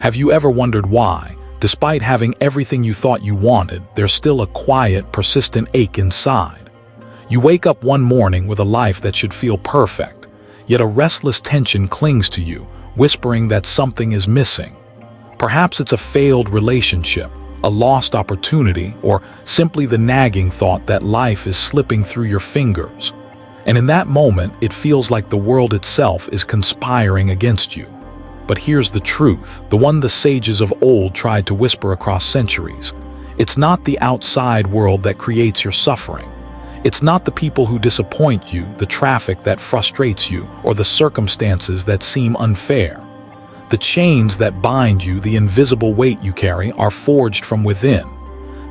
Have you ever wondered why, despite having everything you thought you wanted, there's still a quiet, persistent ache inside? You wake up one morning with a life that should feel perfect, yet a restless tension clings to you, whispering that something is missing. Perhaps it's a failed relationship, a lost opportunity, or simply the nagging thought that life is slipping through your fingers. And in that moment, it feels like the world itself is conspiring against you. But here's the truth, the one the sages of old tried to whisper across centuries. It's not the outside world that creates your suffering. It's not the people who disappoint you, the traffic that frustrates you, or the circumstances that seem unfair. The chains that bind you, the invisible weight you carry, are forged from within.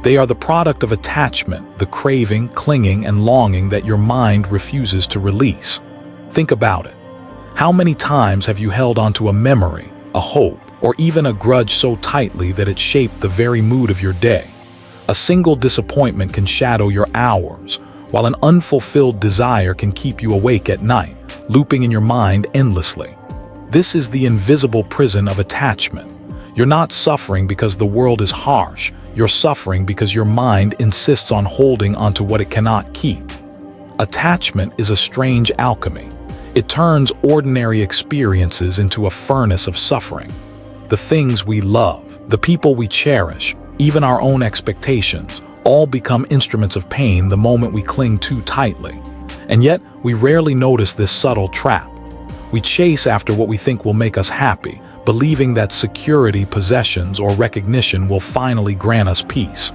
They are the product of attachment, the craving, clinging, and longing that your mind refuses to release. Think about it. How many times have you held onto a memory, a hope, or even a grudge so tightly that it shaped the very mood of your day? A single disappointment can shadow your hours, while an unfulfilled desire can keep you awake at night, looping in your mind endlessly. This is the invisible prison of attachment. You're not suffering because the world is harsh. You're suffering because your mind insists on holding onto what it cannot keep. Attachment is a strange alchemy. It turns ordinary experiences into a furnace of suffering. The things we love, the people we cherish, even our own expectations, all become instruments of pain the moment we cling too tightly. And yet, we rarely notice this subtle trap. We chase after what we think will make us happy, believing that security, possessions, or recognition will finally grant us peace.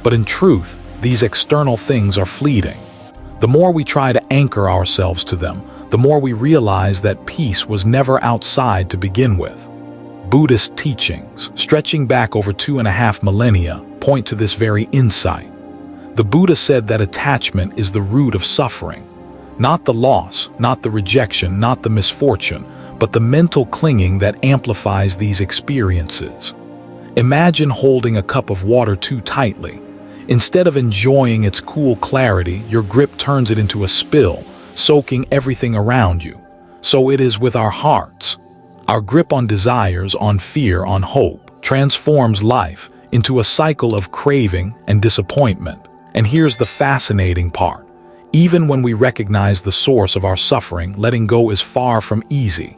But in truth, these external things are fleeting. The more we try to anchor ourselves to them, the more we realize that peace was never outside to begin with. Buddhist teachings, stretching back over 2.5 millennia, point to this very insight. The Buddha said that attachment is the root of suffering. Not the loss, not the rejection, not the misfortune, but the mental clinging that amplifies these experiences. Imagine holding a cup of water too tightly. Instead of enjoying its cool clarity, your grip turns it into a spill, soaking everything around you. So it is with our hearts. Our grip on desires, on fear, on hope, transforms life into a cycle of craving and disappointment. And here's the fascinating part. Even when we recognize the source of our suffering, letting go is far from easy.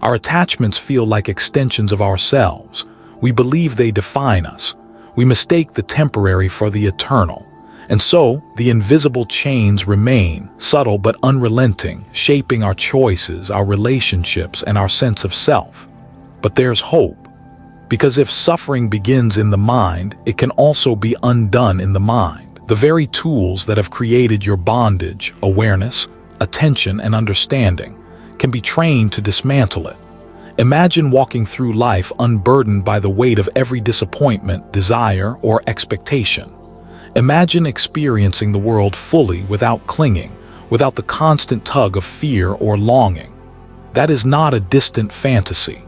Our attachments feel like extensions of ourselves. We believe they define us. We mistake the temporary for the eternal. And so, the invisible chains remain, subtle but unrelenting, shaping our choices, our relationships, and our sense of self. But there's hope. Because if suffering begins in the mind, it can also be undone in the mind. The very tools that have created your bondage, awareness, attention, and understanding, can be trained to dismantle it. Imagine walking through life unburdened by the weight of every disappointment, desire, or expectation. Imagine experiencing the world fully without clinging, without the constant tug of fear or longing. That is not a distant fantasy.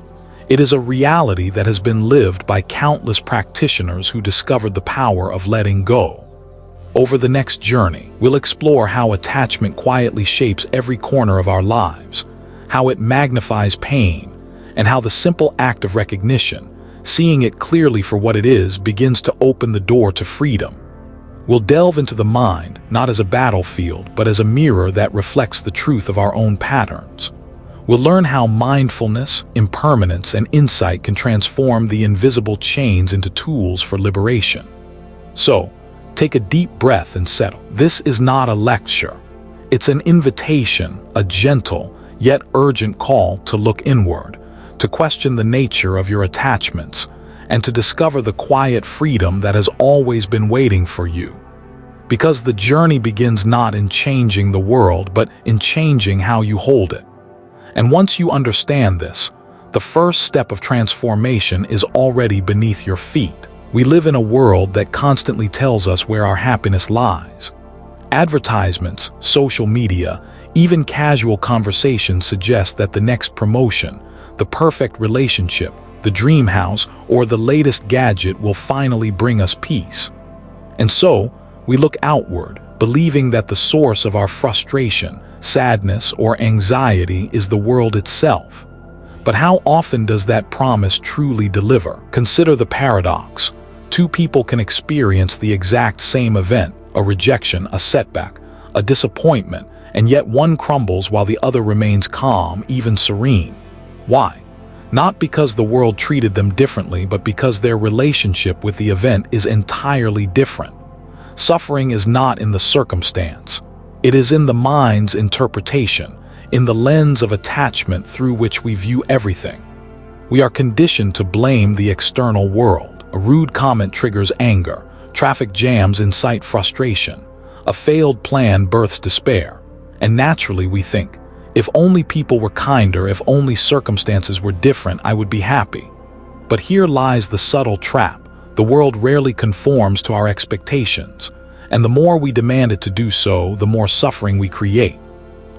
It is a reality that has been lived by countless practitioners who discovered the power of letting go. Over the next journey, we'll explore how attachment quietly shapes every corner of our lives, how it magnifies pain, and how the simple act of recognition, seeing it clearly for what it is, begins to open the door to freedom. We'll delve into the mind, not as a battlefield, but as a mirror that reflects the truth of our own patterns. We'll learn how mindfulness, impermanence, and insight can transform the invisible chains into tools for liberation. So, take a deep breath and settle. This is not a lecture. It's an invitation, a gentle, yet urgent call to look inward, to question the nature of your attachments, and to discover the quiet freedom that has always been waiting for you. Because the journey begins not in changing the world, but in changing how you hold it. And once you understand this, the first step of transformation is already beneath your feet. We live in a world that constantly tells us where our happiness lies. Advertisements, social media, even casual conversations suggest that the next promotion, the perfect relationship, the dream house, or the latest gadget will finally bring us peace. And so, we look outward, believing that the source of our frustration, sadness, or anxiety is the world itself. But how often does that promise truly deliver? Consider the paradox. Two people can experience the exact same event, a rejection, a setback, a disappointment, and yet one crumbles while the other remains calm, even serene. Why? Not because the world treated them differently, but because their relationship with the event is entirely different. Suffering is not in the circumstance. It is in the mind's interpretation, in the lens of attachment through which we view everything. We are conditioned to blame the external world. A rude comment triggers anger. Traffic jams incite frustration. A failed plan births despair. And naturally we think, if only people were kinder, if only circumstances were different, I would be happy. But here lies the subtle trap. The world rarely conforms to our expectations, and the more we demand it to do so, the more suffering we create.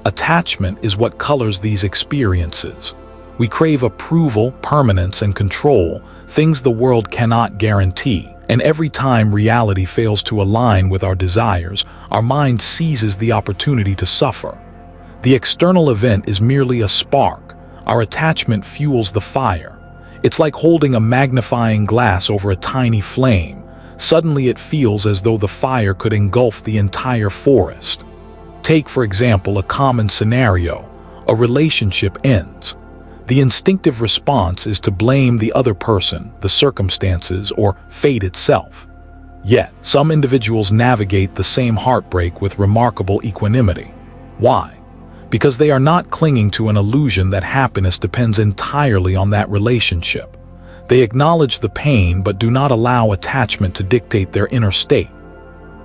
Attachment is what colors these experiences. We crave approval, permanence, and control, things the world cannot guarantee. And every time reality fails to align with our desires, our mind seizes the opportunity to suffer. The external event is merely a spark. Our attachment fuels the fire. It's like holding a magnifying glass over a tiny flame. Suddenly it feels as though the fire could engulf the entire forest. Take, for example, a common scenario. A relationship ends. The instinctive response is to blame the other person, the circumstances, or fate itself. Yet, some individuals navigate the same heartbreak with remarkable equanimity. Why? Because they are not clinging to an illusion that happiness depends entirely on that relationship. They acknowledge the pain but do not allow attachment to dictate their inner state.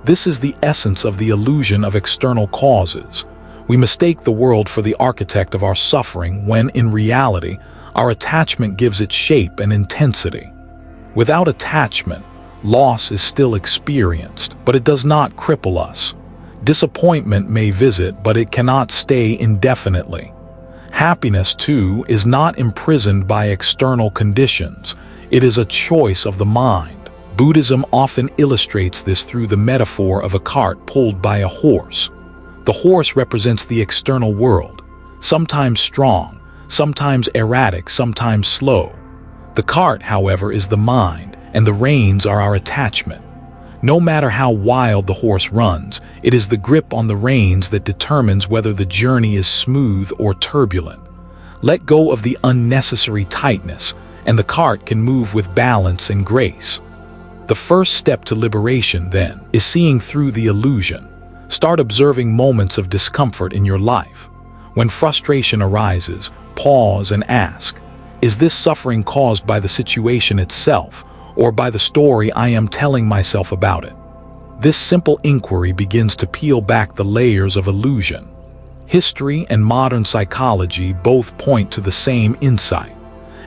This is the essence of the illusion of external causes. We mistake the world for the architect of our suffering when, in reality, our attachment gives it shape and intensity. Without attachment, loss is still experienced, but it does not cripple us. Disappointment may visit, but it cannot stay indefinitely. Happiness, too, is not imprisoned by external conditions. It is a choice of the mind. Buddhism often illustrates this through the metaphor of a cart pulled by a horse. The horse represents the external world, sometimes strong, sometimes erratic, sometimes slow. The cart, however, is the mind, and the reins are our attachment. No matter how wild the horse runs, it is the grip on the reins that determines whether the journey is smooth or turbulent. Let go of the unnecessary tightness, and the cart can move with balance and grace. The first step to liberation, then, is seeing through the illusion. Start observing moments of discomfort in your life. When frustration arises, pause and ask, is this suffering caused by the situation itself, or by the story I am telling myself about it? This simple inquiry begins to peel back the layers of illusion. History and modern psychology both point to the same insight.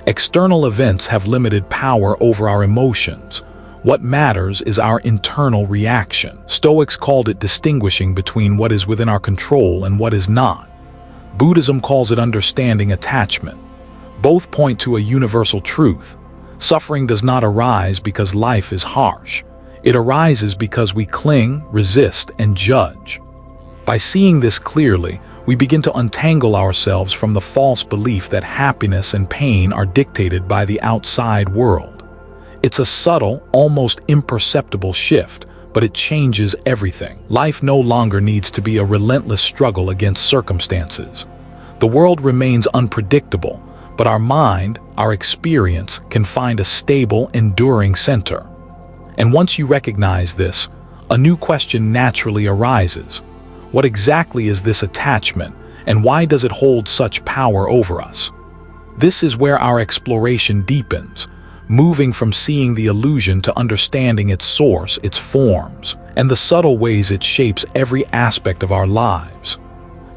External events have limited power over our emotions. What matters is our internal reaction. Stoics called it distinguishing between what is within our control and what is not. Buddhism calls it understanding attachment. Both point to a universal truth. Suffering does not arise because life is harsh. It arises because we cling, resist, and judge. By seeing this clearly, we begin to untangle ourselves from the false belief that happiness and pain are dictated by the outside world. It's a subtle, almost imperceptible shift, but it changes everything. Life no longer needs to be a relentless struggle against circumstances. The world remains unpredictable, but our mind, our experience, can find a stable, enduring center. And once you recognize this, a new question naturally arises. What exactly is this attachment, and why does it hold such power over us? This is where our exploration deepens, moving from seeing the illusion to understanding its source, its forms, and the subtle ways it shapes every aspect of our lives.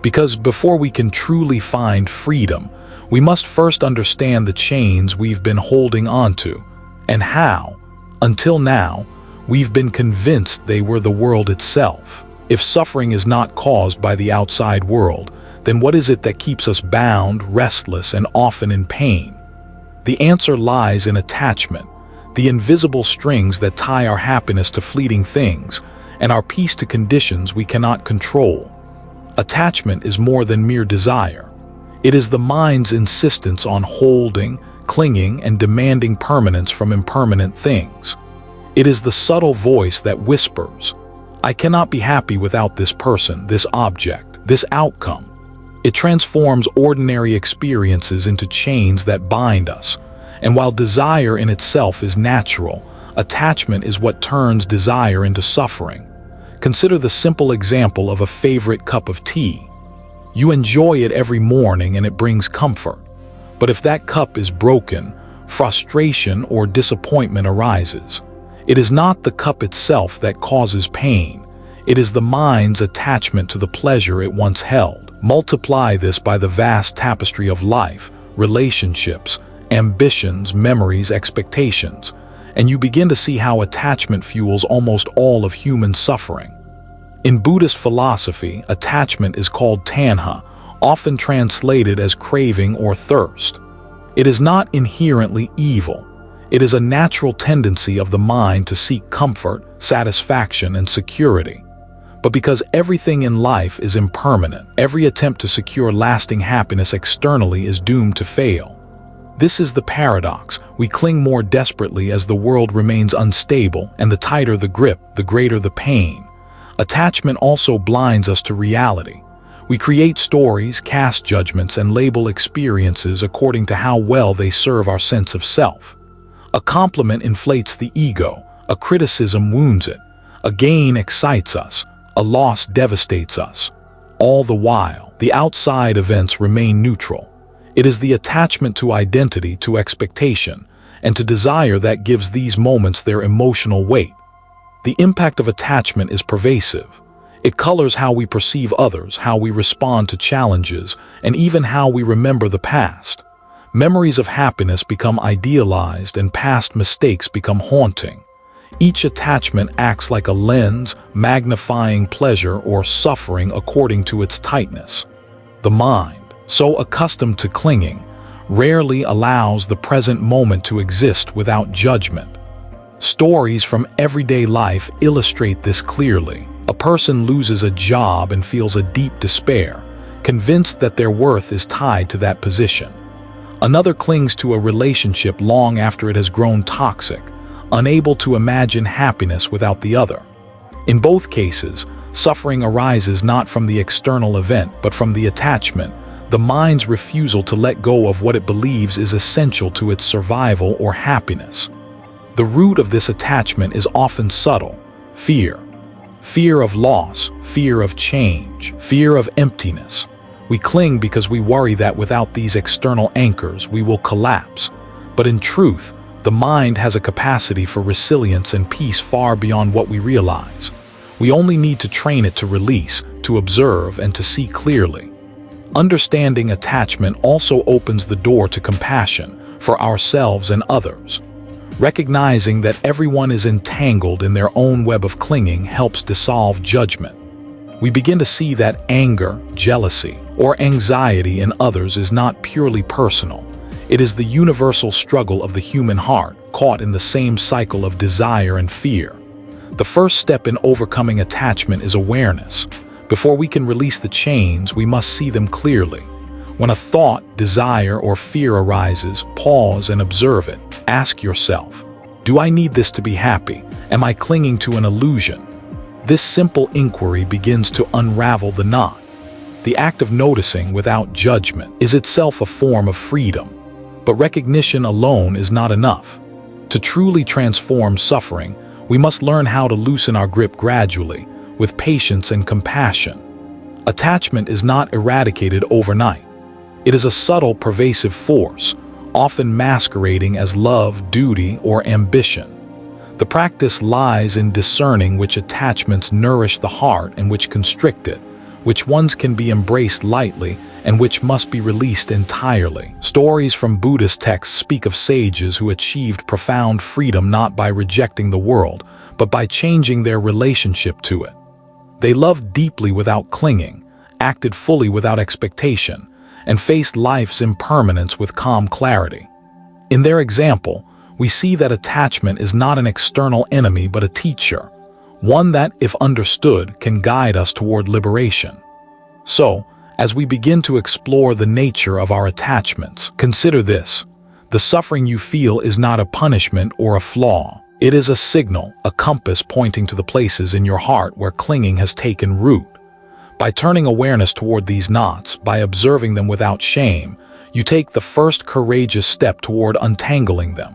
Because before we can truly find freedom, we must first understand the chains we've been holding onto, and how, until now, we've been convinced they were the world itself. If suffering is not caused by the outside world, then what is it that keeps us bound, restless, and often in pain? The answer lies in attachment, the invisible strings that tie our happiness to fleeting things and our peace to conditions we cannot control. Attachment is more than mere desire. It is the mind's insistence on holding, clinging, and demanding permanence from impermanent things. It is the subtle voice that whispers, "I cannot be happy without this person, this object, this outcome." It transforms ordinary experiences into chains that bind us, and while desire in itself is natural, attachment is what turns desire into suffering. Consider the simple example of a favorite cup of tea. You enjoy it every morning and it brings comfort. But if that cup is broken, frustration or disappointment arises. It is not the cup itself that causes pain. It is the mind's attachment to the pleasure it once held. Multiply this by the vast tapestry of life, relationships, ambitions, memories, expectations, and you begin to see how attachment fuels almost all of human suffering. In Buddhist philosophy, attachment is called tanha, often translated as craving or thirst. It is not inherently evil. It is a natural tendency of the mind to seek comfort, satisfaction, and security. But because everything in life is impermanent, every attempt to secure lasting happiness externally is doomed to fail. This is the paradox. We cling more desperately as the world remains unstable, and the tighter the grip, the greater the pain. Attachment also blinds us to reality. We create stories, cast judgments, and label experiences according to how well they serve our sense of self. A compliment inflates the ego, a criticism wounds it, a gain excites us, a loss devastates us. All the while, the outside events remain neutral. It is the attachment to identity, to expectation, and to desire that gives these moments their emotional weight. The impact of attachment is pervasive. It colors how we perceive others, how we respond to challenges, and even how we remember the past. Memories of happiness become idealized and past mistakes become haunting. Each attachment acts like a lens, magnifying pleasure or suffering according to its tightness. The mind, so accustomed to clinging, rarely allows the present moment to exist without judgment. Stories from everyday life illustrate this clearly. A person loses a job and feels a deep despair, convinced that their worth is tied to that position. Another clings to a relationship long after it has grown toxic, unable to imagine happiness without the other. In both cases, suffering arises not from the external event but from the attachment, the mind's refusal to let go of what it believes is essential to its survival or happiness. The root of this attachment is often subtle: fear. Fear of loss, fear of change, fear of emptiness. We cling because we worry that without these external anchors, we will collapse. But in truth, the mind has a capacity for resilience and peace far beyond what we realize. We only need to train it to release, to observe, and to see clearly. Understanding attachment also opens the door to compassion for ourselves and others. Recognizing that everyone is entangled in their own web of clinging helps dissolve judgment. We begin to see that anger, jealousy, or anxiety in others is not purely personal. It is the universal struggle of the human heart, caught in the same cycle of desire and fear. The first step in overcoming attachment is awareness. Before we can release the chains, we must see them clearly. When a thought, desire, or fear arises, pause and observe it. Ask yourself, do I need this to be happy? Am I clinging to an illusion? This simple inquiry begins to unravel the knot. The act of noticing without judgment is itself a form of freedom. But recognition alone is not enough. To truly transform suffering, we must learn how to loosen our grip gradually, with patience and compassion. Attachment is not eradicated overnight. It is a subtle, pervasive force, often masquerading as love, duty, or ambition. The practice lies in discerning which attachments nourish the heart and which constrict it, which ones can be embraced lightly and which must be released entirely. Stories from Buddhist texts speak of sages who achieved profound freedom not by rejecting the world, but by changing their relationship to it. They loved deeply without clinging, acted fully without expectation, and faced life's impermanence with calm clarity. In their example, we see that attachment is not an external enemy but a teacher, one that, if understood, can guide us toward liberation. So, As we begin to explore the nature of our attachments, consider this. The suffering you feel is not a punishment or a flaw. It is a signal, a compass pointing to the places in your heart where clinging has taken root. By turning awareness toward these knots, by observing them without shame, you take the first courageous step toward untangling them.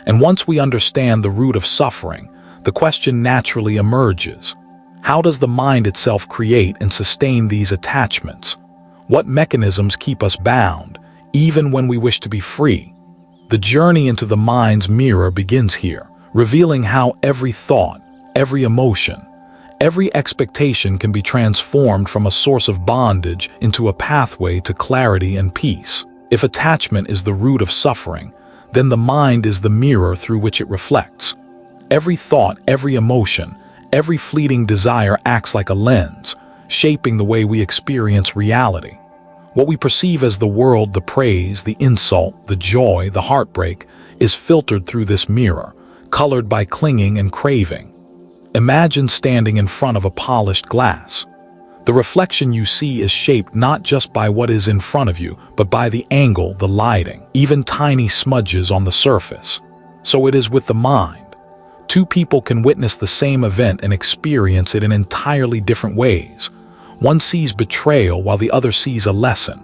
And once we understand the root of suffering, the question naturally emerges. How does the mind itself create and sustain these attachments? What mechanisms keep us bound, even when we wish to be free? The journey into the mind's mirror begins here, revealing how every thought, every emotion, every expectation can be transformed from a source of bondage into a pathway to clarity and peace. If attachment is the root of suffering, then the mind is the mirror through which it reflects. Every thought, every emotion, every fleeting desire acts like a lens, shaping the way we experience reality. What we perceive as the world, the praise, the insult, the joy, the heartbreak, is filtered through this mirror, colored by clinging and craving. Imagine standing in front of a polished glass. The reflection you see is shaped not just by what is in front of you, but by the angle, the lighting, even tiny smudges on the surface. So it is with the mind. Two people can witness the same event and experience it in entirely different ways. One sees betrayal while the other sees a lesson.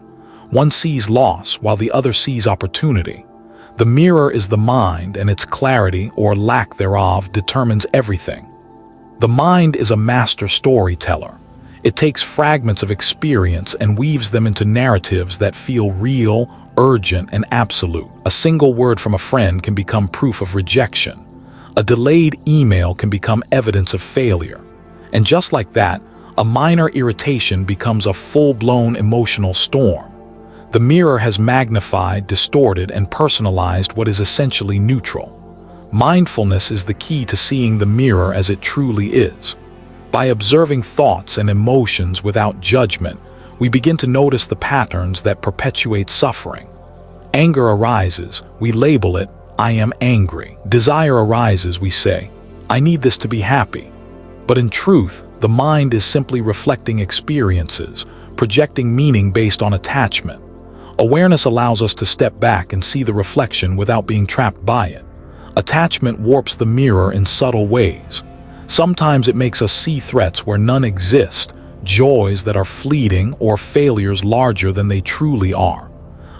One sees loss while the other sees opportunity. The mirror is the mind, and its clarity or lack thereof determines everything. The mind is a master storyteller. It takes fragments of experience and weaves them into narratives that feel real, urgent, and absolute. A single word from a friend can become proof of rejection. A delayed email can become evidence of failure. And just like that, a minor irritation becomes a full-blown emotional storm. The mirror has magnified, distorted, and personalized what is essentially neutral. Mindfulness is the key to seeing the mirror as it truly is. By observing thoughts and emotions without judgment, we begin to notice the patterns that perpetuate suffering. Anger arises, we label it, "I am angry." Desire arises, we say, "I need this to be happy." But in truth, the mind is simply reflecting experiences, projecting meaning based on attachment. Awareness allows us to step back and see the reflection without being trapped by it. Attachment warps the mirror in subtle ways. Sometimes it makes us see threats where none exist, joys that are fleeting, or failures larger than they truly are.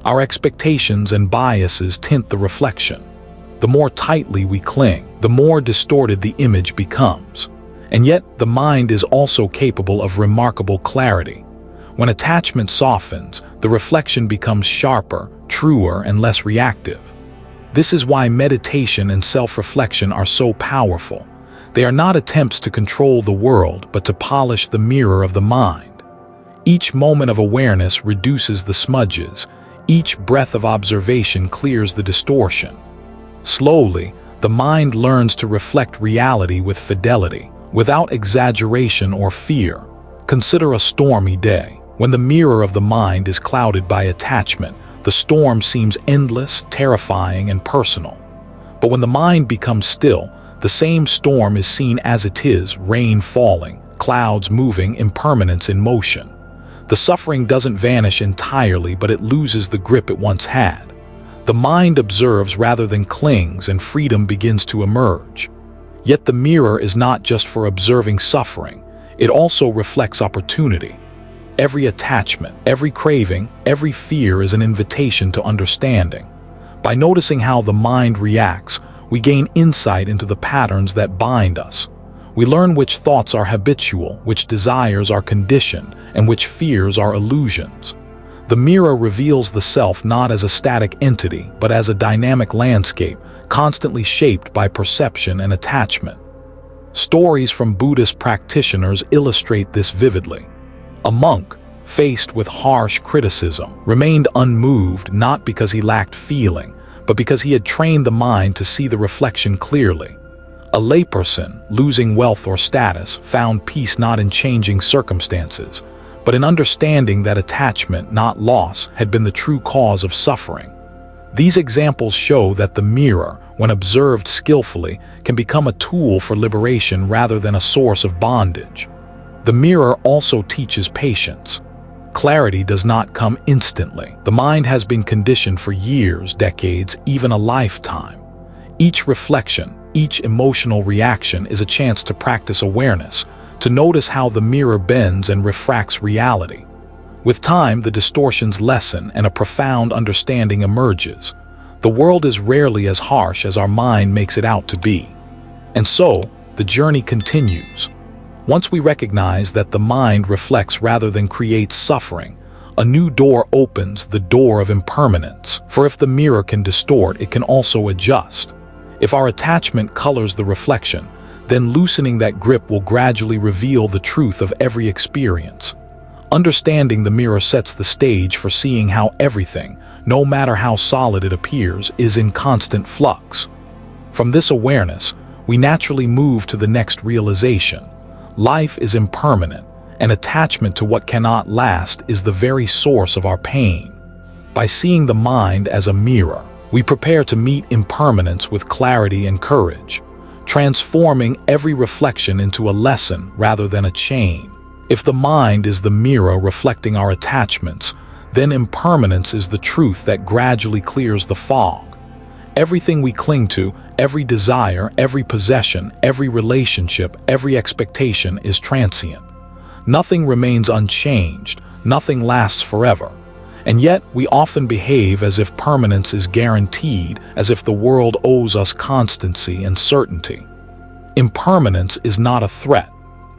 Our expectations and biases tint the reflection. The more tightly we cling, the more distorted the image becomes. And yet, the mind is also capable of remarkable clarity. When attachment softens, the reflection becomes sharper, truer, and less reactive. This is why meditation and self-reflection are so powerful. They are not attempts to control the world, but to polish the mirror of the mind. Each moment of awareness reduces the smudges. Each breath of observation clears the distortion. Slowly, the mind learns to reflect reality with fidelity, without exaggeration or fear. Consider a stormy day. When the mirror of the mind is clouded by attachment, the storm seems endless, terrifying, and personal. But when the mind becomes still, the same storm is seen as it is, rain falling, clouds moving, impermanence in motion. The suffering doesn't vanish entirely, but it loses the grip it once had. The mind observes rather than clings, and freedom begins to emerge. Yet the mirror is not just for observing suffering, it also reflects opportunity. Every attachment, every craving, every fear is an invitation to understanding. By noticing how the mind reacts, we gain insight into the patterns that bind us. We learn which thoughts are habitual, which desires are conditioned, and which fears are illusions. The mirror reveals the self not as a static entity, but as a dynamic landscape, constantly shaped by perception and attachment. Stories from Buddhist practitioners illustrate this vividly. A monk, faced with harsh criticism, remained unmoved not because he lacked feeling, but because he had trained the mind to see the reflection clearly. A layperson, losing wealth or status, found peace not in changing circumstances, but in understanding that attachment, not loss, had been the true cause of suffering. These examples show that the mirror, when observed skillfully, can become a tool for liberation rather than a source of bondage. The mirror also teaches patience. Clarity does not come instantly. The mind has been conditioned for years, decades, even a lifetime. Each reflection, each emotional reaction is a chance to practice awareness, to notice how the mirror bends and refracts reality. With time, the distortions lessen and a profound understanding emerges. The world is rarely as harsh as our mind makes it out to be. And so, the journey continues. Once we recognize that the mind reflects rather than creates suffering, a new door opens, the door of impermanence. For if the mirror can distort, it can also adjust. If our attachment colors the reflection, then loosening that grip will gradually reveal the truth of every experience. Understanding the mirror sets the stage for seeing how everything, no matter how solid it appears, is in constant flux. From this awareness, we naturally move to the next realization. Life is impermanent, and attachment to what cannot last is the very source of our pain. By seeing the mind as a mirror, we prepare to meet impermanence with clarity and courage, transforming every reflection into a lesson rather than a chain. If the mind is the mirror reflecting our attachments, then impermanence is the truth that gradually clears the fog. Everything we cling to, every desire, every possession, every relationship, every expectation is transient. Nothing remains unchanged, nothing lasts forever. And yet, we often behave as if permanence is guaranteed, as if the world owes us constancy and certainty. Impermanence is not a threat.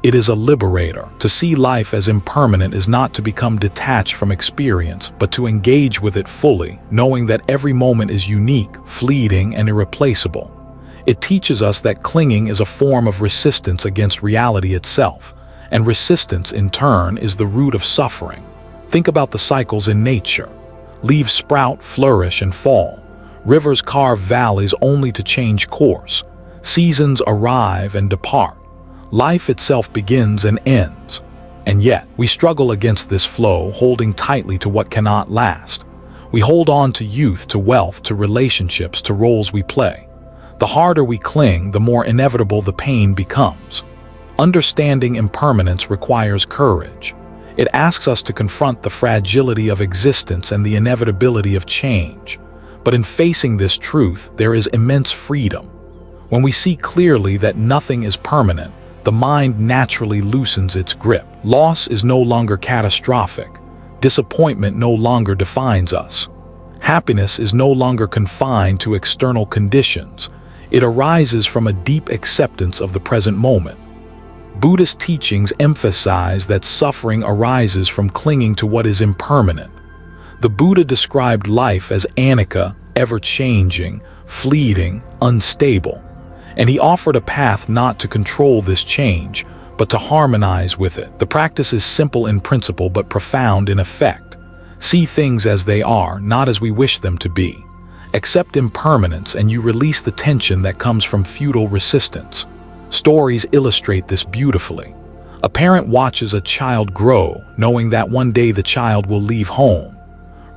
It is a liberator. To see life as impermanent is not to become detached from experience, but to engage with it fully, knowing that every moment is unique, fleeting, and irreplaceable. It teaches us that clinging is a form of resistance against reality itself, and resistance, in turn, is the root of suffering. Think about the cycles in nature. Leaves sprout, flourish, and fall. Rivers carve valleys only to change course. Seasons arrive and depart. Life itself begins and ends. And yet, we struggle against this flow, holding tightly to what cannot last. We hold on to youth, to wealth, to relationships, to roles we play. The harder we cling, the more inevitable the pain becomes. Understanding impermanence requires courage. It asks us to confront the fragility of existence and the inevitability of change. But in facing this truth, there is immense freedom. When we see clearly that nothing is permanent, the mind naturally loosens its grip. Loss is no longer catastrophic. Disappointment no longer defines us. Happiness is no longer confined to external conditions. It arises from a deep acceptance of the present moment. Buddhist teachings emphasize that suffering arises from clinging to what is impermanent. The Buddha described life as anicca, ever-changing, fleeting, unstable. And he offered a path not to control this change, but to harmonize with it. The practice is simple in principle but profound in effect. See things as they are, not as we wish them to be. Accept impermanence and you release the tension that comes from futile resistance. Stories illustrate this beautifully. A parent watches a child grow, knowing that one day the child will leave home.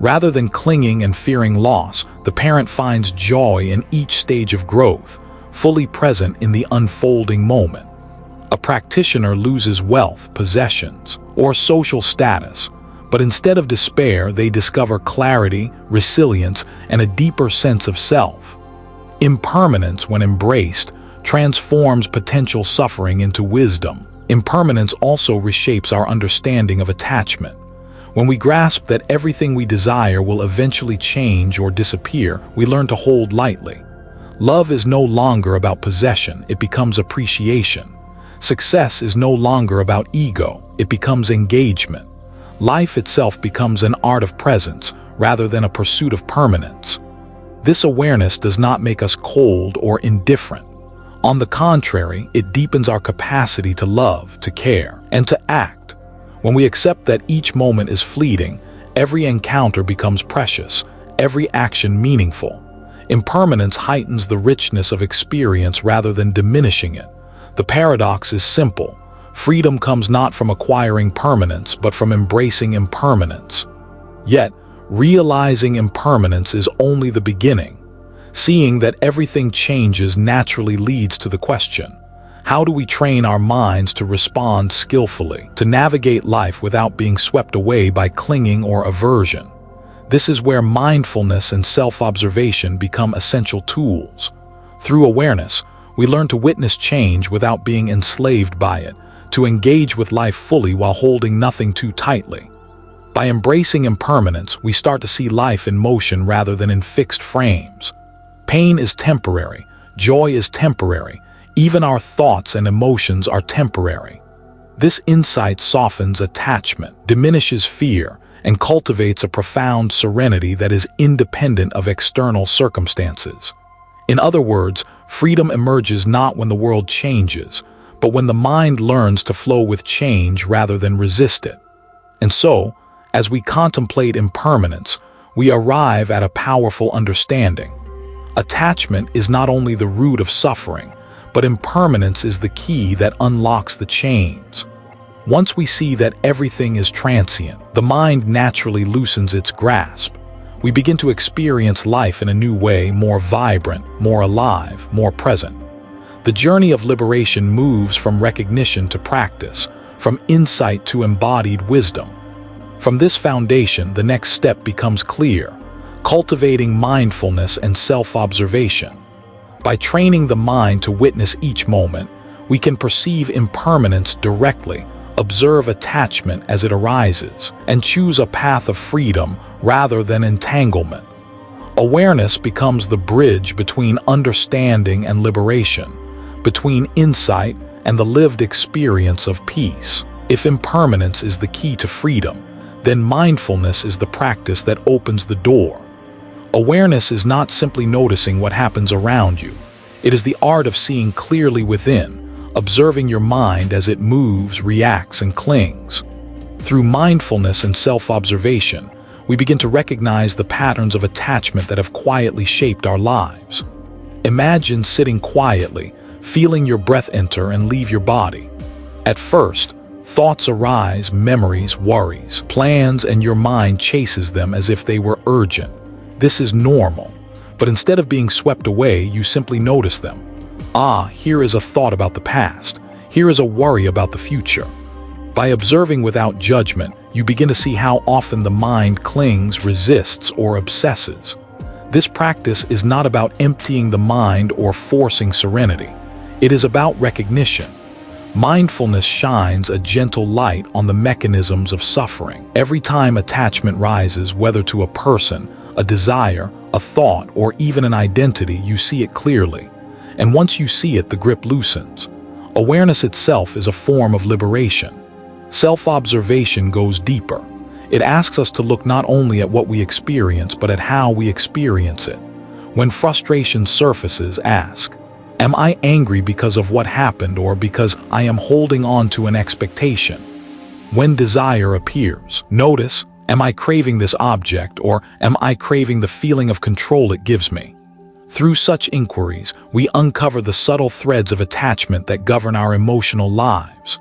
Rather than clinging and fearing loss, the parent finds joy in each stage of growth, fully present in the unfolding moment. A practitioner loses wealth, possessions, or social status, but instead of despair, they discover clarity, resilience, and a deeper sense of self. Impermanence, when embraced, transforms potential suffering into wisdom. Impermanence also reshapes our understanding of attachment. When we grasp that everything we desire will eventually change or disappear, we learn to hold lightly. Love is no longer about possession, it becomes appreciation. Success is no longer about ego, it becomes engagement. Life itself becomes an art of presence rather than a pursuit of permanence. This awareness does not make us cold or indifferent. On the contrary, it deepens our capacity to love, to care, and to act. When we accept that each moment is fleeting, every encounter becomes precious, every action meaningful. Impermanence heightens the richness of experience rather than diminishing it. The paradox is simple. Freedom comes not from acquiring permanence, but from embracing impermanence. Yet, realizing impermanence is only the beginning. Seeing that everything changes naturally leads to the question, How do we train our minds to respond skillfully, to navigate life without being swept away by clinging or aversion? This is where mindfulness and self-observation become essential tools. Through awareness, we learn to witness change without being enslaved by it, to engage with life fully while holding nothing too tightly. By embracing impermanence, we start to see life in motion rather than in fixed frames. Pain is temporary, joy is temporary, even our thoughts and emotions are temporary. This insight softens attachment, diminishes fear, and cultivates a profound serenity that is independent of external circumstances. In other words, freedom emerges not when the world changes, but when the mind learns to flow with change rather than resist it. And so, as we contemplate impermanence, we arrive at a powerful understanding. Attachment is not only the root of suffering, but impermanence is the key that unlocks the chains. Once we see that everything is transient, the mind naturally loosens its grasp. We begin to experience life in a new way, more vibrant, more alive, more present. The journey of liberation moves from recognition to practice, from insight to embodied wisdom. From this foundation, the next step becomes clear: cultivating mindfulness and self-observation. By training the mind to witness each moment, we can perceive impermanence directly, observe attachment as it arises, and choose a path of freedom rather than entanglement. Awareness becomes the bridge between understanding and liberation, between insight and the lived experience of peace. If impermanence is the key to freedom, then mindfulness is the practice that opens the door. Awareness is not simply noticing what happens around you. It is the art of seeing clearly within, observing your mind as it moves, reacts, and clings. Through mindfulness and self-observation, we begin to recognize the patterns of attachment that have quietly shaped our lives. Imagine sitting quietly, feeling your breath enter and leave your body. At first, thoughts arise, memories, worries, plans, and your mind chases them as if they were urgent. This is normal, but instead of being swept away, you simply notice them. Here is a thought about the past. Here is a worry about the future. By observing without judgment, you begin to see how often the mind clings, resists, or obsesses. This practice is not about emptying the mind or forcing serenity. It is about recognition. Mindfulness shines a gentle light on the mechanisms of suffering. Every time attachment rises, whether to a person, a desire, a thought, or even an identity, you see it clearly. And once you see it, the grip loosens. Awareness itself is a form of liberation. Self-observation goes deeper. It asks us to look not only at what we experience, but at how we experience it. When frustration surfaces, ask, am I angry because of what happened or because I am holding on to an expectation? When desire appears, notice, am I craving this object or am I craving the feeling of control it gives me? Through such inquiries, we uncover the subtle threads of attachment that govern our emotional lives.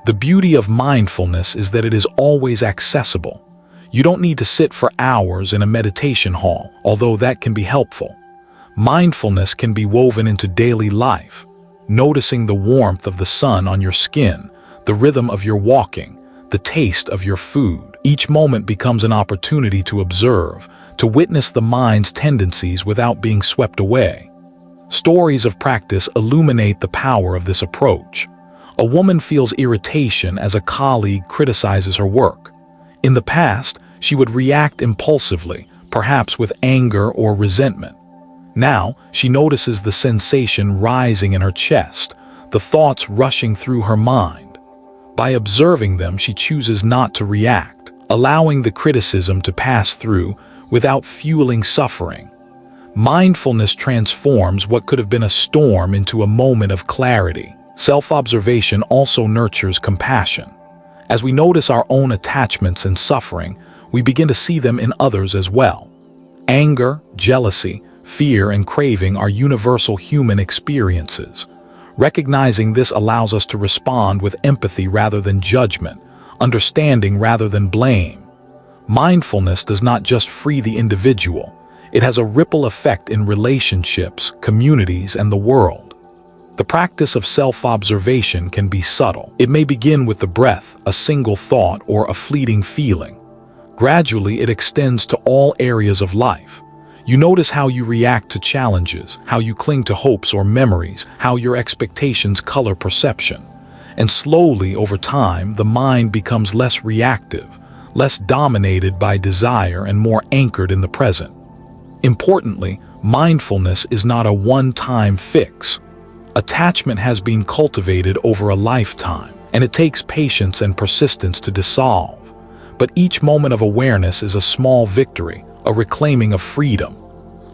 The beauty of mindfulness is that it is always accessible. You don't need to sit for hours in a meditation hall, although that can be helpful. Mindfulness can be woven into daily life, noticing the warmth of the sun on your skin, the rhythm of your walking, the taste of your food. Each moment becomes an opportunity to observe, to witness the mind's tendencies without being swept away. Stories of practice illuminate the power of this approach. A woman feels irritation as a colleague criticizes her work. In the past, she would react impulsively, perhaps with anger or resentment. Now, she notices the sensation rising in her chest, the thoughts rushing through her mind. By observing them, she chooses not to react, allowing the criticism to pass through without fueling suffering. Mindfulness transforms what could have been a storm into a moment of clarity. Self-observation also nurtures compassion. As we notice our own attachments and suffering, we begin to see them in others as well. Anger, jealousy, fear, and craving are universal human experiences. Recognizing this allows us to respond with empathy rather than judgment, understanding rather than blame. Mindfulness does not just free the individual, it has a ripple effect in relationships, communities, and the world. The practice of self-observation can be subtle. It may begin with the breath, a single thought, or a fleeting feeling. Gradually, it extends to all areas of life. You notice how you react to challenges, how you cling to hopes or memories, how your expectations color perception. And slowly, over time, the mind becomes less reactive, less dominated by desire and more anchored in the present. Importantly, mindfulness is not a one-time fix. Attachment has been cultivated over a lifetime, and it takes patience and persistence to dissolve. But each moment of awareness is a small victory, a reclaiming of freedom.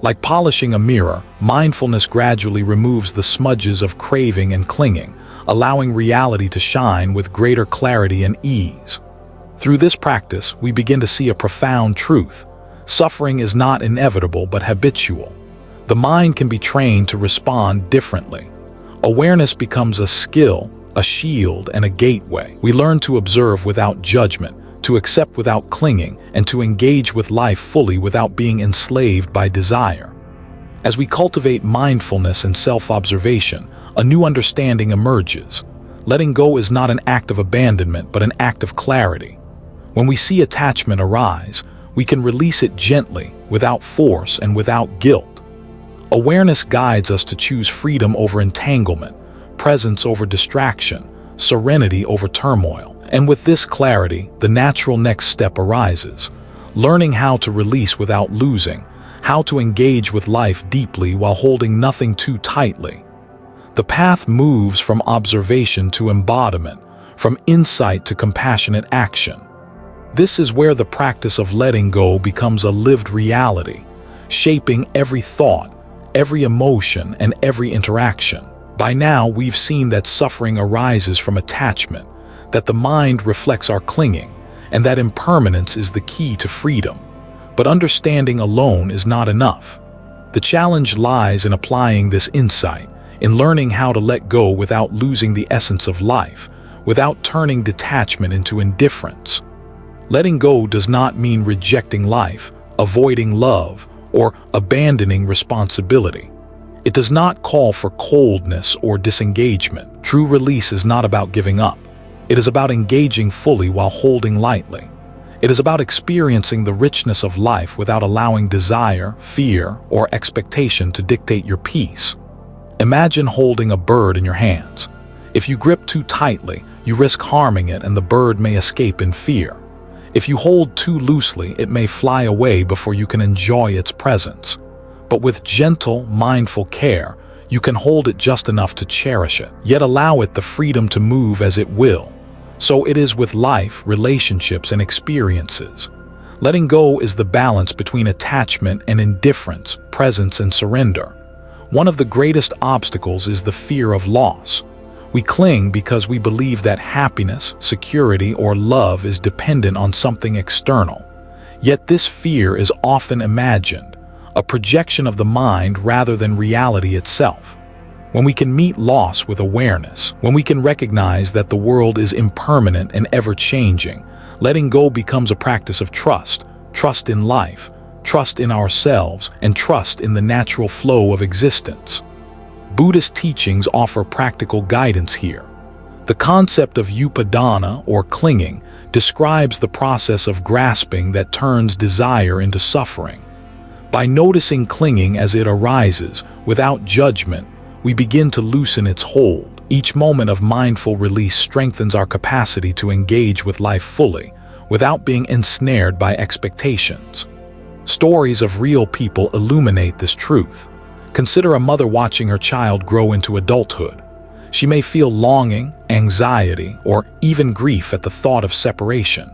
Like polishing a mirror, mindfulness gradually removes the smudges of craving and clinging, allowing reality to shine with greater clarity and ease. Through this practice, we begin to see a profound truth. Suffering is not inevitable but habitual. The mind can be trained to respond differently. Awareness becomes a skill, a shield, and a gateway. We learn to observe without judgment, to accept without clinging, and to engage with life fully without being enslaved by desire. As we cultivate mindfulness and self-observation, a new understanding emerges. Letting go is not an act of abandonment, but an act of clarity. When we see attachment arise, we can release it gently, without force and without guilt. Awareness guides us to choose freedom over entanglement, presence over distraction, serenity over turmoil. And with this clarity, the natural next step arises. Learning how to release without losing, how to engage with life deeply while holding nothing too tightly. The path moves from observation to embodiment, from insight to compassionate action. This is where the practice of letting go becomes a lived reality, shaping every thought, every emotion, and every interaction. By now, we've seen that suffering arises from attachment, that the mind reflects our clinging, and that impermanence is the key to freedom. But understanding alone is not enough. The challenge lies in applying this insight, in learning how to let go without losing the essence of life, without turning detachment into indifference. Letting go does not mean rejecting life, avoiding love, or abandoning responsibility. It does not call for coldness or disengagement. True release is not about giving up. It is about engaging fully while holding lightly. It is about experiencing the richness of life without allowing desire, fear, or expectation to dictate your peace. Imagine holding a bird in your hands. If you grip too tightly, you risk harming it and the bird may escape in fear. If you hold too loosely, it may fly away before you can enjoy its presence. But with gentle, mindful care, you can hold it just enough to cherish it, yet allow it the freedom to move as it will. So it is with life, relationships, and experiences. Letting go is the balance between attachment and indifference, presence and surrender. One of the greatest obstacles is the fear of loss. We cling because we believe that happiness, security, or love is dependent on something external. Yet this fear is often imagined, a projection of the mind rather than reality itself. When we can meet loss with awareness, when we can recognize that the world is impermanent and ever-changing, letting go becomes a practice of trust, trust in life, trust in ourselves, and trust in the natural flow of existence. Buddhist teachings offer practical guidance here. The concept of upadana, or clinging, describes the process of grasping that turns desire into suffering. By noticing clinging as it arises, without judgment, we begin to loosen its hold. Each moment of mindful release strengthens our capacity to engage with life fully, without being ensnared by expectations. Stories of real people illuminate this truth. Consider a mother watching her child grow into adulthood. She may feel longing, anxiety, or even grief at the thought of separation.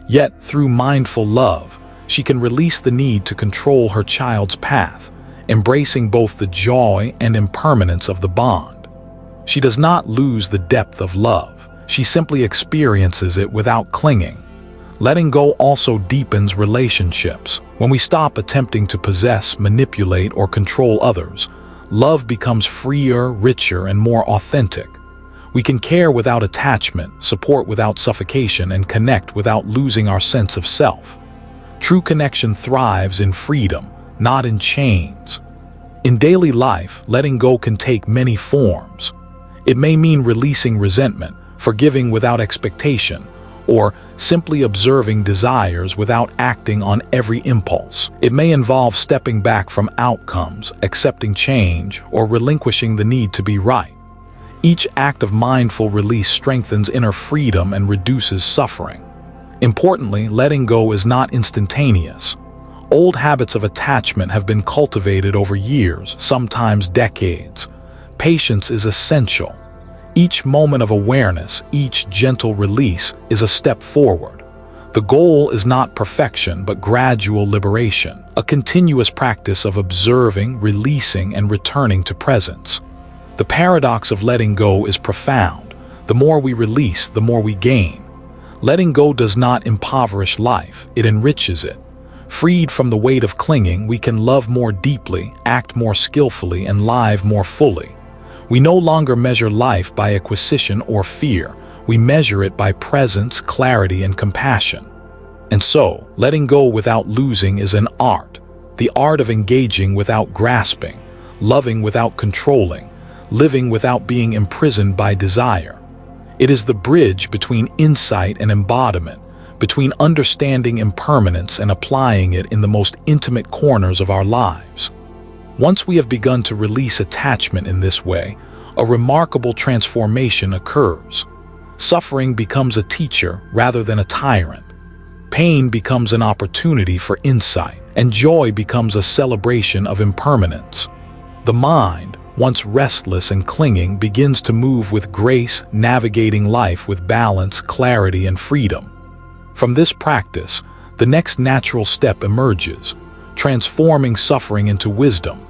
Yet, through mindful love, she can release the need to control her child's path, embracing both the joy and impermanence of the bond. She does not lose the depth of love. She simply experiences it without clinging. Letting go also deepens relationships. When we stop attempting to possess, manipulate, or control others, love becomes freer, richer, and more authentic. We can care without attachment, support without suffocation, and connect without losing our sense of self. True connection thrives in freedom, not in chains. In daily life, letting go can take many forms. It may mean releasing resentment, forgiving without expectation, or simply observing desires without acting on every impulse. It may involve stepping back from outcomes, accepting change, or relinquishing the need to be right. Each act of mindful release strengthens inner freedom and reduces suffering. Importantly, letting go is not instantaneous. Old habits of attachment have been cultivated over years, sometimes decades. Patience is essential. Each moment of awareness, each gentle release, is a step forward. The goal is not perfection, but gradual liberation, a continuous practice of observing, releasing, and returning to presence. The paradox of letting go is profound. The more we release, the more we gain. Letting go does not impoverish life, it enriches it. Freed from the weight of clinging, we can love more deeply, act more skillfully, and live more fully. We no longer measure life by acquisition or fear. We measure it by presence, clarity, and compassion. And so, letting go without losing is an art. The art of engaging without grasping, loving without controlling, living without being imprisoned by desire. It is the bridge between insight and embodiment, between understanding impermanence and applying it in the most intimate corners of our lives. Once we have begun to release attachment in this way, a remarkable transformation occurs. Suffering becomes a teacher rather than a tyrant. Pain becomes an opportunity for insight, and joy becomes a celebration of impermanence. The mind, once restless and clinging, begins to move with grace, navigating life with balance, clarity, and freedom. From this practice, the next natural step emerges, transforming suffering into wisdom.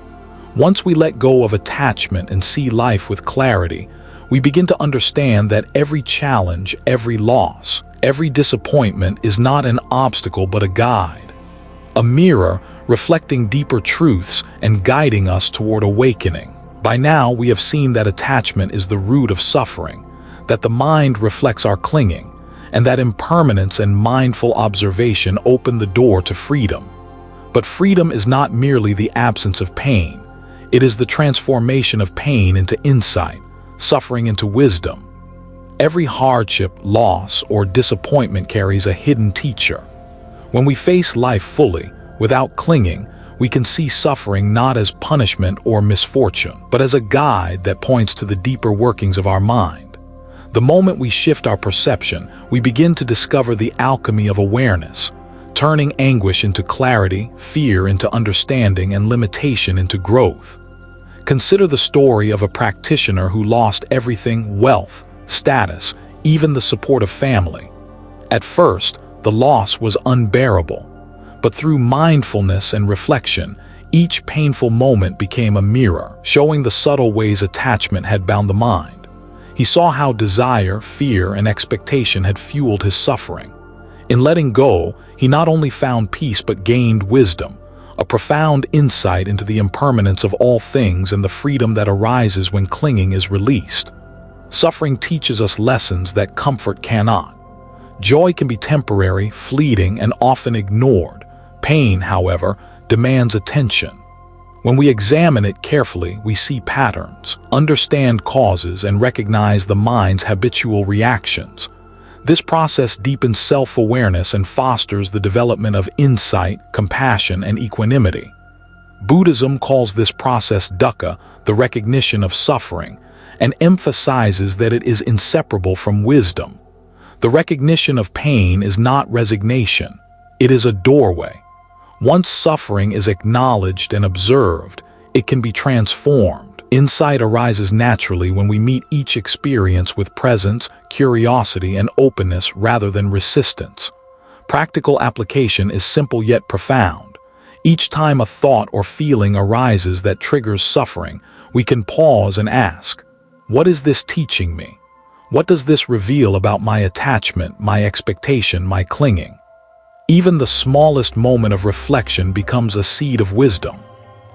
Once we let go of attachment and see life with clarity, we begin to understand that every challenge, every loss, every disappointment is not an obstacle but a guide, a mirror reflecting deeper truths and guiding us toward awakening. By now, we have seen that attachment is the root of suffering, that the mind reflects our clinging, and that impermanence and mindful observation open the door to freedom. But freedom is not merely the absence of pain. It is the transformation of pain into insight, suffering into wisdom. Every hardship, loss, or disappointment carries a hidden teacher. When we face life fully, without clinging, we can see suffering not as punishment or misfortune, but as a guide that points to the deeper workings of our mind. The moment we shift our perception, we begin to discover the alchemy of awareness, turning anguish into clarity, fear into understanding, and limitation into growth. Consider the story of a practitioner who lost everything: wealth, status, even the support of family. At first, the loss was unbearable, but through mindfulness and reflection, each painful moment became a mirror, showing the subtle ways attachment had bound the mind. He saw how desire, fear, and expectation had fueled his suffering. In letting go, he not only found peace but gained wisdom, a profound insight into the impermanence of all things and the freedom that arises when clinging is released. Suffering teaches us lessons that comfort cannot. Joy can be temporary, fleeting, and often ignored. Pain, however, demands attention. When we examine it carefully, we see patterns, understand causes, and recognize the mind's habitual reactions. This process deepens self-awareness and fosters the development of insight, compassion, and equanimity. Buddhism calls this process dukkha, the recognition of suffering, and emphasizes that it is inseparable from wisdom. The recognition of pain is not resignation, it is a doorway. Once suffering is acknowledged and observed, it can be transformed. Insight arises naturally when we meet each experience with presence, curiosity, and openness rather than resistance. Practical application is simple yet profound. Each time a thought or feeling arises that triggers suffering, we can pause and ask, "What is this teaching me? What does this reveal about my attachment, my expectation, my clinging?" Even the smallest moment of reflection becomes a seed of wisdom.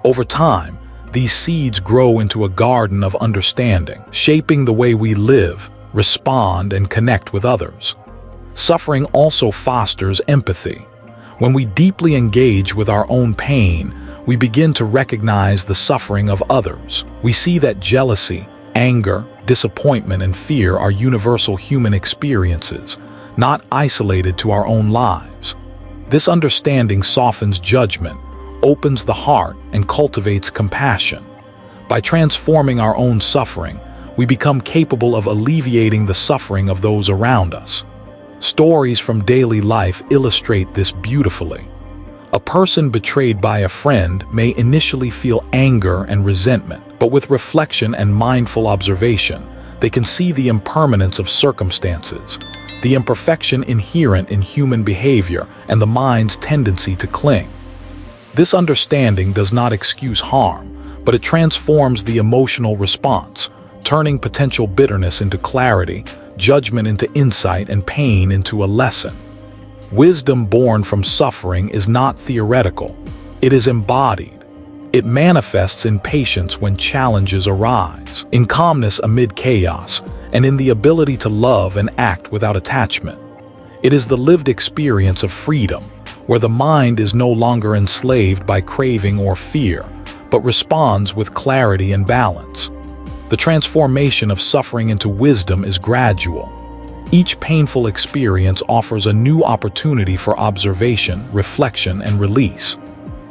Over time, these seeds grow into a garden of understanding, shaping the way we live, respond, and connect with others. Suffering also fosters empathy. When we deeply engage with our own pain, we begin to recognize the suffering of others. We see that jealousy, anger, disappointment, and fear are universal human experiences, not isolated to our own lives. This understanding softens judgment, opens the heart, and cultivates compassion. By transforming our own suffering, we become capable of alleviating the suffering of those around us. Stories from daily life illustrate this beautifully. A person betrayed by a friend may initially feel anger and resentment, but with reflection and mindful observation, they can see the impermanence of circumstances, the imperfection inherent in human behavior, and the mind's tendency to cling. This understanding does not excuse harm, but it transforms the emotional response, turning potential bitterness into clarity, judgment into insight, and pain into a lesson. Wisdom born from suffering is not theoretical, it is embodied. It manifests in patience when challenges arise, in calmness amid chaos, and in the ability to love and act without attachment. It is the lived experience of freedom, where the mind is no longer enslaved by craving or fear, but responds with clarity and balance. The transformation of suffering into wisdom is gradual. Each painful experience offers a new opportunity for observation, reflection, and release.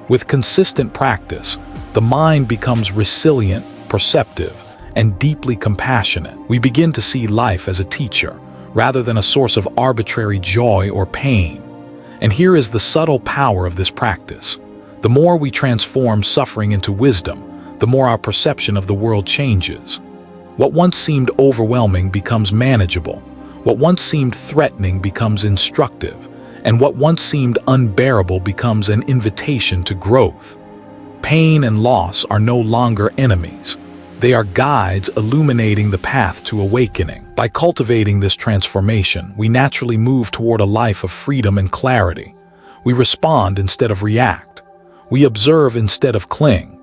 With consistent practice, the mind becomes resilient, perceptive, and deeply compassionate. We begin to see life as a teacher, rather than a source of arbitrary joy or pain. And here is the subtle power of this practice. The more we transform suffering into wisdom, the more our perception of the world changes. What once seemed overwhelming becomes manageable. What once seemed threatening becomes instructive. And what once seemed unbearable becomes an invitation to growth. Pain and loss are no longer enemies. They are guides illuminating the path to awakening. By cultivating this transformation, we naturally move toward a life of freedom and clarity. We respond instead of react. We observe instead of cling.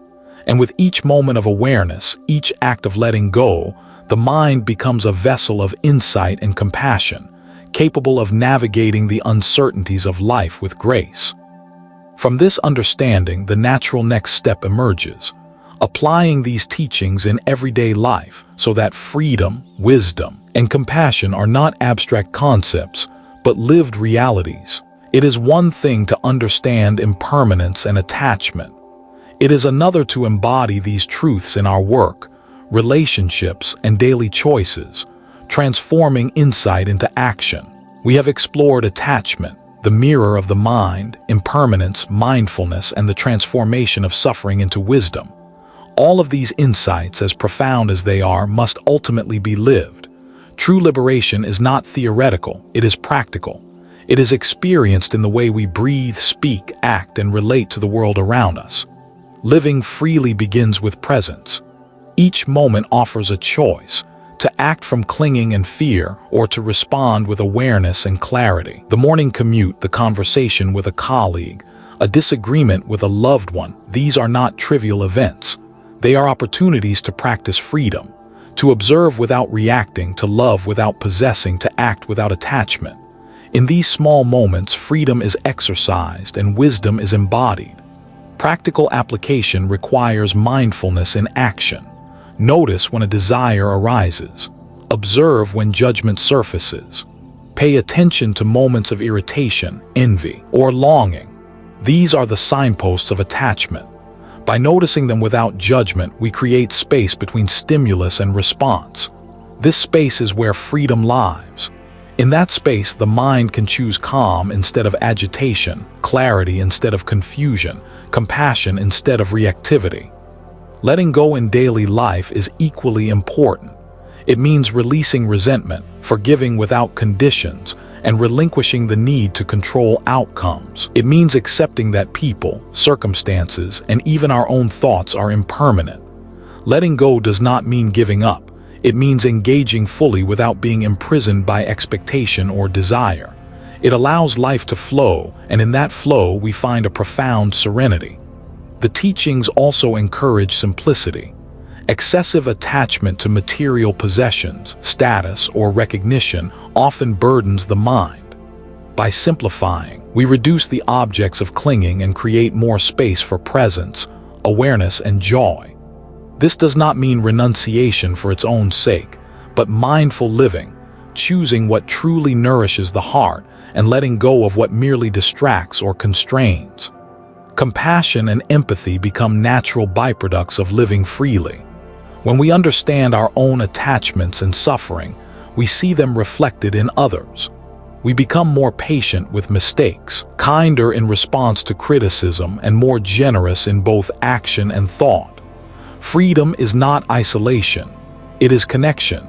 And with each moment of awareness, each act of letting go, the mind becomes a vessel of insight and compassion, capable of navigating the uncertainties of life with grace. From this understanding, the natural next step emerges, applying these teachings in everyday life so that freedom, wisdom, and compassion are not abstract concepts, but lived realities. It is one thing to understand impermanence and attachment. It is another to embody these truths in our work, relationships, and daily choices, transforming insight into action. We have explored attachment, the mirror of the mind, impermanence, mindfulness, and the transformation of suffering into wisdom. All of these insights, as profound as they are, must ultimately be lived. True liberation is not theoretical, it is practical. It is experienced in the way we breathe, speak, act, and relate to the world around us. Living freely begins with presence. Each moment offers a choice, to act from clinging and fear, or to respond with awareness and clarity. The morning commute, the conversation with a colleague, a disagreement with a loved one, these are not trivial events. They are opportunities to practice freedom, to observe without reacting, to love without possessing, to act without attachment. In these small moments, freedom is exercised and wisdom is embodied. Practical application requires mindfulness in action. Notice when a desire arises. Observe when judgment surfaces. Pay attention to moments of irritation, envy, or longing. These are the signposts of attachment. By noticing them without judgment, we create space between stimulus and response. This space is where freedom lies. In that space, the mind can choose calm instead of agitation, clarity instead of confusion, compassion instead of reactivity. Letting go in daily life is equally important. It means releasing resentment, forgiving without conditions, and relinquishing the need to control outcomes. It means accepting that people, circumstances, and even our own thoughts are impermanent. Letting go does not mean giving up. It means engaging fully without being imprisoned by expectation or desire. It allows life to flow, and in that flow we find a profound serenity. The teachings also encourage simplicity. Excessive attachment to material possessions, status, or recognition often burdens the mind. By simplifying, We reduce the objects of clinging and create more space for presence, awareness, and joy. This does not mean renunciation for its own sake, but mindful living, choosing what truly nourishes the heart and letting go of what merely distracts or constrains. Compassion and empathy become natural byproducts of living freely. When we understand our own attachments and suffering, we see them reflected in others. We become more patient with mistakes, kinder in response to criticism, and more generous in both action and thought. Freedom is not isolation, it is connection.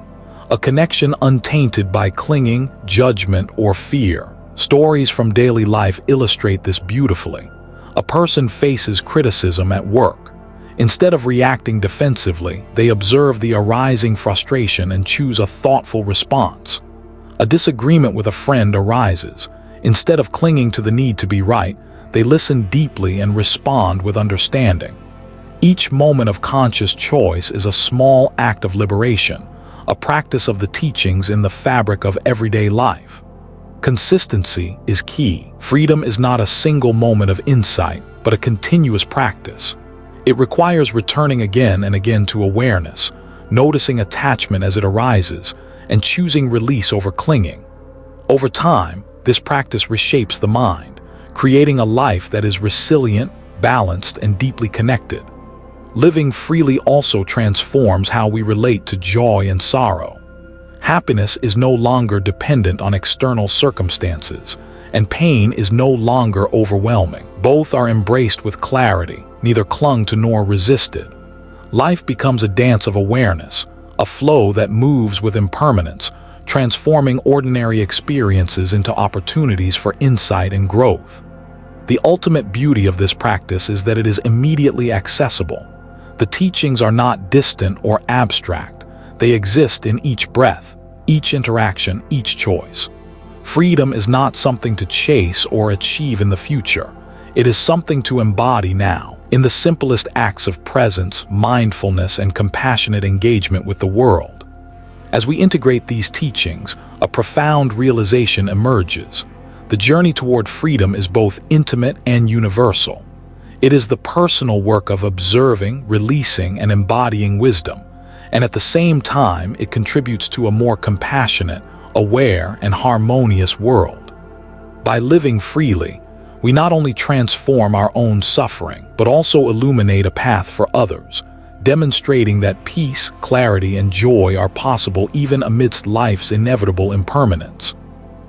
A connection untainted by clinging, judgment, or fear. Stories from daily life illustrate this beautifully. A person faces criticism at work. Instead of reacting defensively, they observe the arising frustration and choose a thoughtful response. A disagreement with a friend arises. Instead of clinging to the need to be right, they listen deeply and respond with understanding. Each moment of conscious choice is a small act of liberation, a practice of the teachings in the fabric of everyday life. Consistency is key. Freedom is not a single moment of insight, but a continuous practice. It requires returning again and again to awareness, noticing attachment as it arises, and choosing release over clinging. Over time, this practice reshapes the mind, creating a life that is resilient, balanced, and deeply connected. Living freely also transforms how we relate to joy and sorrow. Happiness is no longer dependent on external circumstances, and pain is no longer overwhelming. Both are embraced with clarity, neither clung to nor resisted. Life becomes a dance of awareness, a flow that moves with impermanence, transforming ordinary experiences into opportunities for insight and growth. The ultimate beauty of this practice is that it is immediately accessible. The teachings are not distant or abstract. They exist in each breath, each interaction, each choice. Freedom is not something to chase or achieve in the future. It is something to embody now, in the simplest acts of presence, mindfulness, and compassionate engagement with the world. As we integrate these teachings, a profound realization emerges. The journey toward freedom is both intimate and universal. It is the personal work of observing, releasing, and embodying wisdom, and at the same time, it contributes to a more compassionate, aware, and harmonious world. By living freely, we not only transform our own suffering, but also illuminate a path for others, demonstrating that peace, clarity, and joy are possible even amidst life's inevitable impermanence.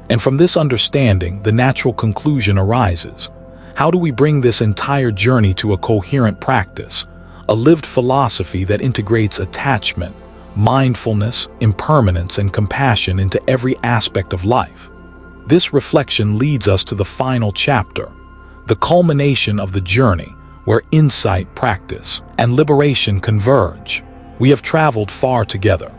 And from this understanding, the natural conclusion arises. How do we bring this entire journey to a coherent practice, a lived philosophy that integrates attachment, mindfulness, impermanence, and compassion into every aspect of life? This reflection leads us to the final chapter, the culmination of the journey, where insight, practice, and liberation converge. We have traveled far together,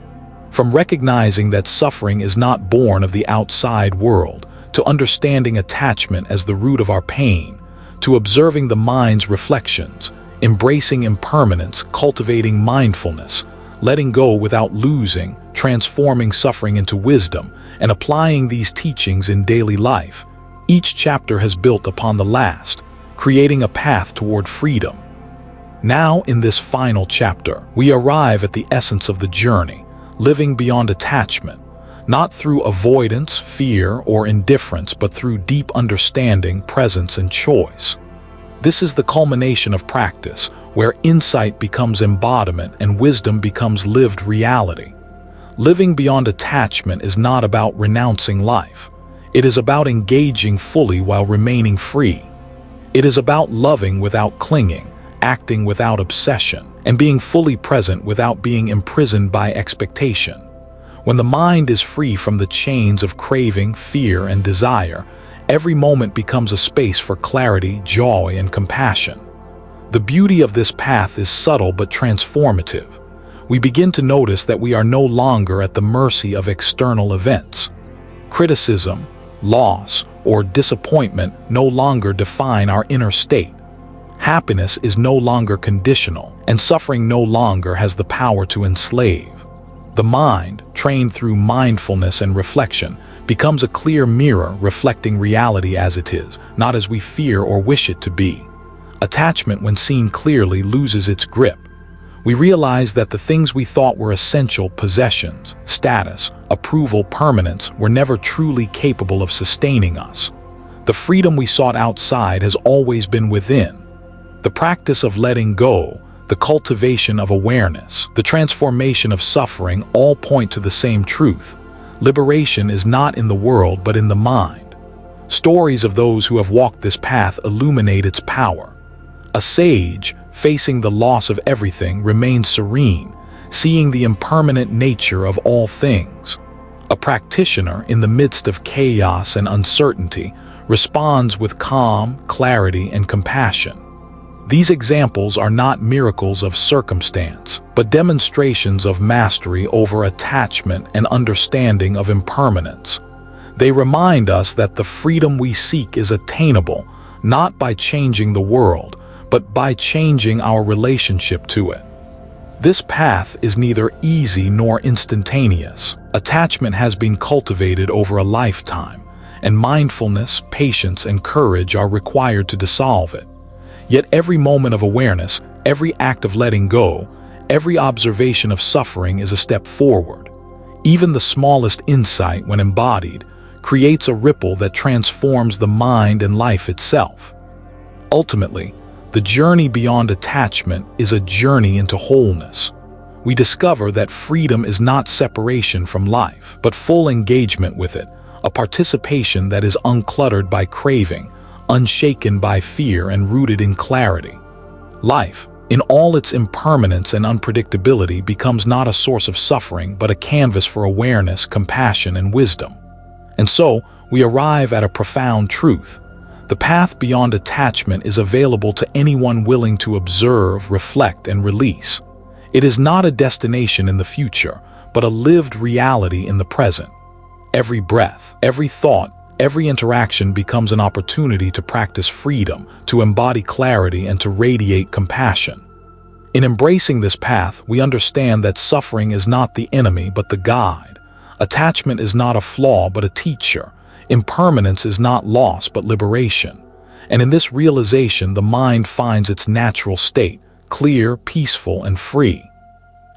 from recognizing that suffering is not born of the outside world, to understanding attachment as the root of our pain, to observing the mind's reflections, embracing impermanence, cultivating mindfulness, letting go without losing, transforming suffering into wisdom, and applying these teachings in daily life. Each chapter has built upon the last, creating a path toward freedom. Now, in this final chapter, we arrive at the essence of the journey, living beyond attachment, not through avoidance, fear, or indifference, but through deep understanding, presence, and choice. This is the culmination of practice, where insight becomes embodiment and wisdom becomes lived reality. Living beyond attachment is not about renouncing life. It is about engaging fully while remaining free. It is about loving without clinging, acting without obsession, and being fully present without being imprisoned by expectation. When the mind is free from the chains of craving, fear, and desire, every moment becomes a space for clarity, joy, and compassion. The beauty of this path is subtle but transformative. We begin to notice that we are no longer at the mercy of external events. Criticism, loss, or disappointment no longer define our inner state. Happiness is no longer conditional, and suffering no longer has the power to enslave. The mind, trained through mindfulness and reflection, becomes a clear mirror reflecting reality as it is, not as we fear or wish it to be. Attachment, when seen clearly, loses its grip. We realize that the things we thought were essential, possessions, status, approval, permanence, were never truly capable of sustaining us. The freedom we sought outside has always been within. The practice of letting go, the cultivation of awareness, the transformation of suffering all point to the same truth. Liberation is not in the world but in the mind. Stories of those who have walked this path illuminate its power. A sage, facing the loss of everything, remains serene, seeing the impermanent nature of all things. A practitioner, in the midst of chaos and uncertainty, responds with calm, clarity, and compassion. These examples are not miracles of circumstance, but demonstrations of mastery over attachment and understanding of impermanence. They remind us that the freedom we seek is attainable, not by changing the world, but by changing our relationship to it. This path is neither easy nor instantaneous. Attachment has been cultivated over a lifetime, and mindfulness, patience, and courage are required to dissolve it. Yet every moment of awareness, every act of letting go, every observation of suffering is a step forward. Even the smallest insight, when embodied, creates a ripple that transforms the mind and life itself. Ultimately, the journey beyond attachment is a journey into wholeness. We discover that freedom is not separation from life, but full engagement with it, a participation that is uncluttered by craving, unshaken by fear, and rooted in clarity. Life, in all its impermanence and unpredictability, becomes not a source of suffering, but a canvas for awareness, compassion, and wisdom. And so, we arrive at a profound truth. The path beyond attachment is available to anyone willing to observe, reflect, and release. It is not a destination in the future, but a lived reality in the present. Every breath, every thought, every interaction becomes an opportunity to practice freedom, to embody clarity, and to radiate compassion. In embracing this path, we understand that suffering is not the enemy but the guide. Attachment is not a flaw but a teacher. Impermanence is not loss but liberation. And in this realization, the mind finds its natural state, clear, peaceful, and free.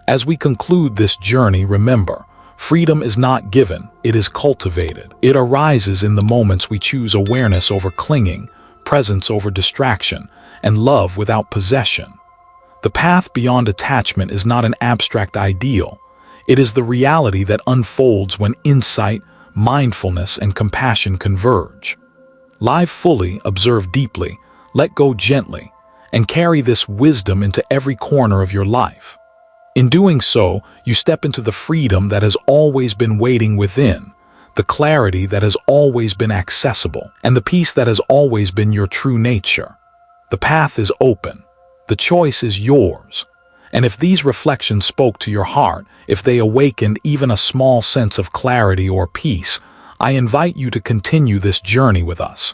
As we conclude this journey, remember, freedom is not given, it is cultivated. It arises in the moments we choose awareness over clinging, presence over distraction, and love without possession. The path beyond attachment is not an abstract ideal. It is the reality that unfolds when insight, mindfulness, and compassion converge. Live fully, observe deeply, let go gently, and carry this wisdom into every corner of your life. In doing so, you step into the freedom that has always been waiting within, the clarity that has always been accessible, and the peace that has always been your true nature. The path is open. The choice is yours. And if these reflections spoke to your heart, if they awakened even a small sense of clarity or peace, I invite you to continue this journey with us.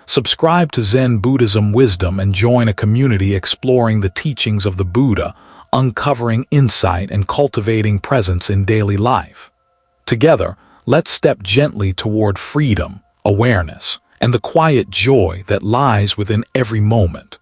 Subscribe to Zen Buddhism Wisdom and join a community exploring the teachings of the Buddha, uncovering insight and cultivating presence in daily life. Together, let's step gently toward freedom, awareness, and the quiet joy that lies within every moment.